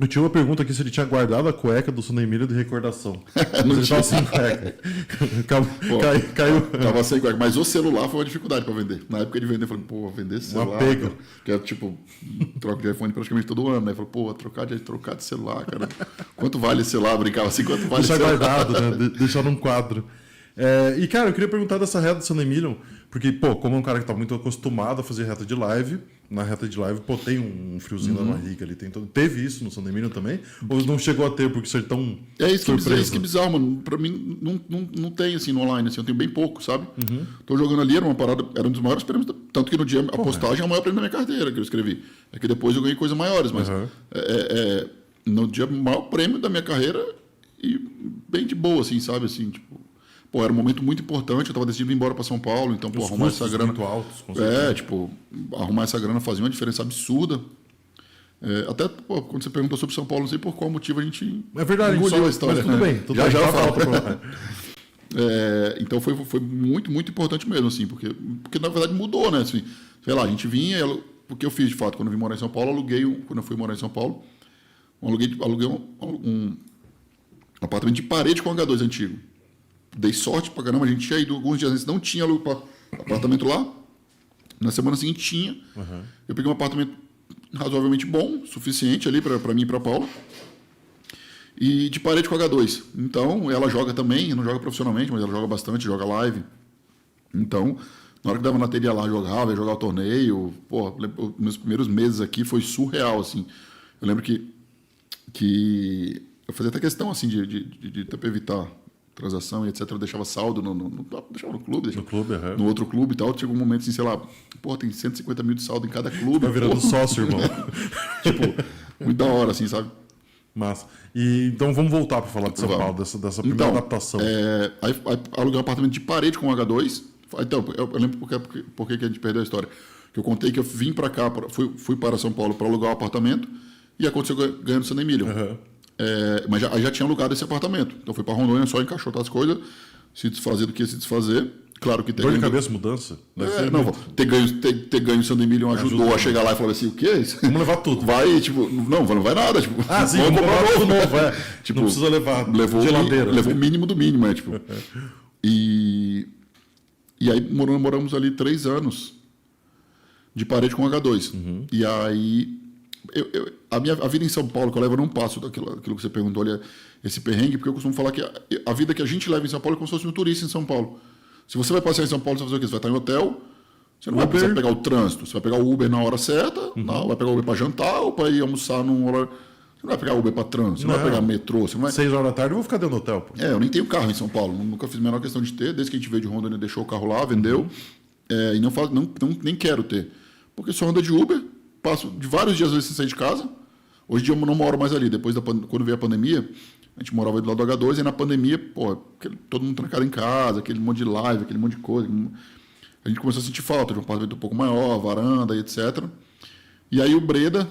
Eu tinha uma pergunta aqui se ele tinha guardado a cueca do Sono Emílio de recordação. Não Ele tava tinha. sem cueca. Pô, Caiu. Tava sem cueca. Mas o celular foi uma dificuldade pra vender. Na época de vender, eu falei, pô, vender celular. apego. Que é tipo, troca de iPhone praticamente todo ano, né? Eu falei, pô, trocar de celular, cara. Quanto vale esse celular? Eu brincava assim, quanto vale esse Deixar celular? guardado, né? Deixar num quadro. E, cara, eu queria perguntar dessa reta do Sono Emílio, porque, pô, como é um cara que tá muito acostumado a fazer reta de live, na reta de live, pô, tem um friozinho na barriga ali. Teve isso no Sono Emílio também? Ou não chegou a ter, porque ser tão É isso que é bizarro, mano. Pra mim, não tem, assim, no online, assim. Eu tenho bem pouco, sabe? Tô jogando ali, era uma parada, era um dos maiores prêmios. Tanto que no dia, a postagem é o maior prêmio da minha carteira que eu escrevi. É que depois eu ganhei coisas maiores, mas no dia, o maior prêmio da minha carreira e bem de boa, assim, sabe? Assim, tipo... Pô, era um momento muito importante, eu tava decidindo ir embora para São Paulo, então, pô, arrumar essa grana... muito altos, com certeza. tipo, arrumar essa grana fazia uma diferença absurda. Até, pô, quando você perguntou sobre São Paulo, não sei por qual motivo a gente É verdade, engoliu a história. mas tudo bem. Tudo bem, já eu falo. falo. Então foi muito, muito importante mesmo, assim, porque na verdade mudou, né? Assim, sei lá, a gente vinha, o que eu fiz de fato, quando eu vim morar em São Paulo, quando eu fui morar em São Paulo, aluguei um apartamento de parede com H2 antigo. Dei sorte pra caramba, a gente tinha ido alguns dias antes, não tinha apartamento lá. Na semana seguinte tinha. Eu peguei um apartamento razoavelmente bom, suficiente ali pra mim e pra Paula. E de parede com H2. Então, ela joga também, não joga profissionalmente, mas ela joga bastante, joga live. Então, na hora que dava na teria lá, jogava, ia jogar o torneio. Pô, meus primeiros meses aqui foi surreal, assim. Eu lembro que eu fazia até questão, assim, de até pra evitar transação e etc. Eu deixava saldo deixava no clube, no outro clube e tal. Chegou um momento assim, sei lá, pô, tem 150 mil de saldo em cada clube. Tá virando sócio, irmão. Tipo, muito da hora, assim, sabe? Massa. Então vamos voltar para falar de São Paulo, dessa primeira adaptação. Aí aluguei um apartamento de parede com H2. Então, eu lembro por que a gente perdeu a história. Que eu contei que eu vim para cá, fui para São Paulo para alugar o apartamento e aconteceu ganhando Sono Emílio. Mas já tinha alugado esse apartamento. Então fui para Rondônia, só encaixotar as coisas, se desfazer do que ia se desfazer. Claro que Dor de cabeça, mudança? Ter ganho o Sono Emílio ajudou a chegar lá e falar assim, o que é isso? Vamos levar tudo. Vai, tipo, não vai nada. Tipo, sim, vamos comprar tudo novo. Tipo, não precisa levar geladeira. Levou o mínimo do mínimo, tipo. E aí moramos ali 3 anos de parede com H2. E aí, a vida em São Paulo, que eu levo, eu não passo daquilo que você perguntou ali, esse perrengue, porque eu costumo falar que a vida que a gente leva em São Paulo é como se fosse um turista em São Paulo. Se você vai passear em São Paulo, você vai fazer o quê? Você vai estar em hotel, você não vai precisar pegar o trânsito, você vai pegar o Uber na hora certa, não, vai pegar o Uber para jantar ou para ir almoçar num horário. Você não vai pegar Uber para trânsito, você não vai pegar metrô. Você não vai... 6 horas da tarde eu vou ficar dentro do hotel. Pô. Eu nem tenho carro em São Paulo, nunca fiz a menor questão de ter, desde que a gente veio de Rondônia, deixou o carro lá, vendeu, e nem quero ter. Porque só anda de Uber, passo de vários dias às vezes sem sair de casa. Hoje em dia eu não moro mais ali, quando veio a pandemia, a gente morava do lado do H2 e na pandemia, pô, todo mundo trancado em casa, aquele monte de live, aquele monte de coisa. A gente começou a sentir falta de um apartamento um pouco maior, varanda e etc. E aí o Breda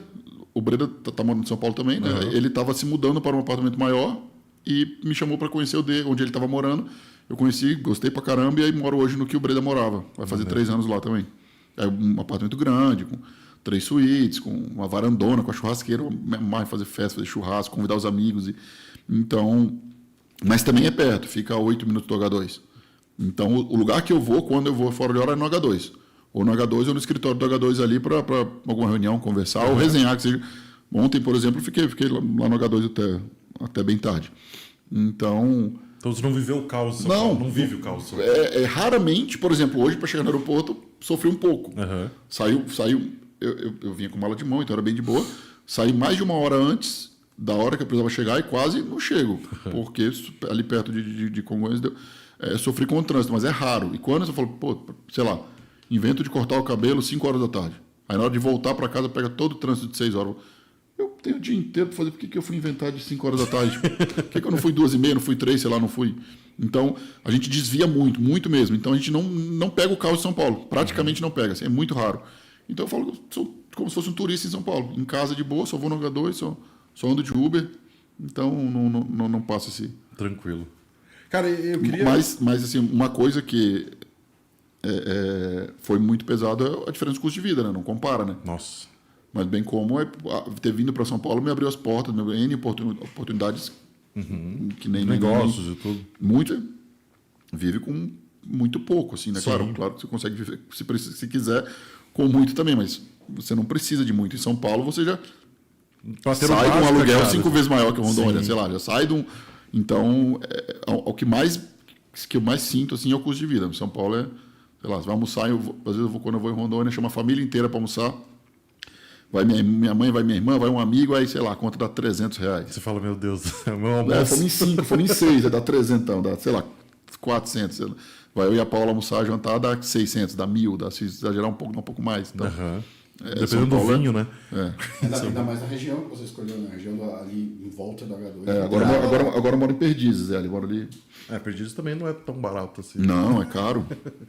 tá morando em São Paulo também, né? Ele estava se mudando para um apartamento maior e me chamou para conhecer o dele, onde ele estava morando. Eu conheci, gostei pra caramba e aí moro hoje no que o Breda morava. Vai fazer 3 anos lá também. É um apartamento grande, com 3 suítes, com uma varandona, com a churrasqueira, mais fazer festa, fazer churrasco, convidar os amigos. Então, mas também é perto, fica a 8 minutos do H2. Então, o lugar que eu vou, quando eu vou fora de hora, é no H2. Ou no H2 ou no escritório do H2 ali para alguma reunião, conversar ou resenhar. Que seja. Ontem, por exemplo, fiquei lá no H2 até bem tarde. Então você não viveu o caos de São Paulo? Não vive o caos de São Paulo? Raramente, por exemplo, hoje, para chegar no aeroporto, sofri um pouco. Saiu, eu vinha com mala de mão, então era bem de boa. Saí mais de 1 hora antes da hora que eu precisava chegar e quase não chego, porque ali perto de Congonhas sofri com o trânsito, mas é raro. E quando você fala, pô, sei lá, invento de cortar o cabelo 5 horas da tarde. Aí na hora de voltar para casa, pega todo o trânsito de 6 horas. Eu tenho o dia inteiro para fazer, por que eu fui inventar de 5 horas da tarde? Por que eu não fui 2h30, não fui 3, sei lá, não fui... Então, a gente desvia muito, muito mesmo. Então, a gente não pega o caos de São Paulo. Praticamente não pega, assim, é muito raro. Então, eu falo que sou como se fosse um turista em São Paulo. Em casa de boa, só vou no H2, só ando de Uber. Então, não passo esse... Tranquilo. Cara, eu queria... Mas assim, uma coisa que foi muito pesada é a diferença de custo de vida, né? Não compara, né? Nossa. Mas bem como ter vindo para São Paulo me abriu as portas, me abriu N oportunidades que nem negócios e tudo. Muito. Vive com muito pouco, assim, né? Claro que você consegue viver, se quiser, com muito também, mas você não precisa de muito. Em São Paulo, você já sai de um aluguel 5 vezes maior que Rondônia, sei lá, já sai de um... Então, o que eu mais sinto, assim, é o custo de vida. Em São Paulo sei lá, você vai almoçar, às vezes quando eu vou em Rondônia, chamo a família inteira para almoçar, vai minha mãe, vai minha irmã, vai um amigo, aí, sei lá, a conta dá R$300. Você fala, meu Deus, é o meu almoço. Foram em 5, foram em 6, aí dá 300, então, dá, sei lá, 400. Vai eu e a Paula almoçar, jantar, dá 600, dá 1.000, se exagerar um pouco mais. Então, dependendo do vinho, né? Ainda mais na região que você escolheu, na região ali em volta da H2. Agora eu moro em Perdizes, ali moro ali. Perdizes também não é tão barato assim. Não, é caro.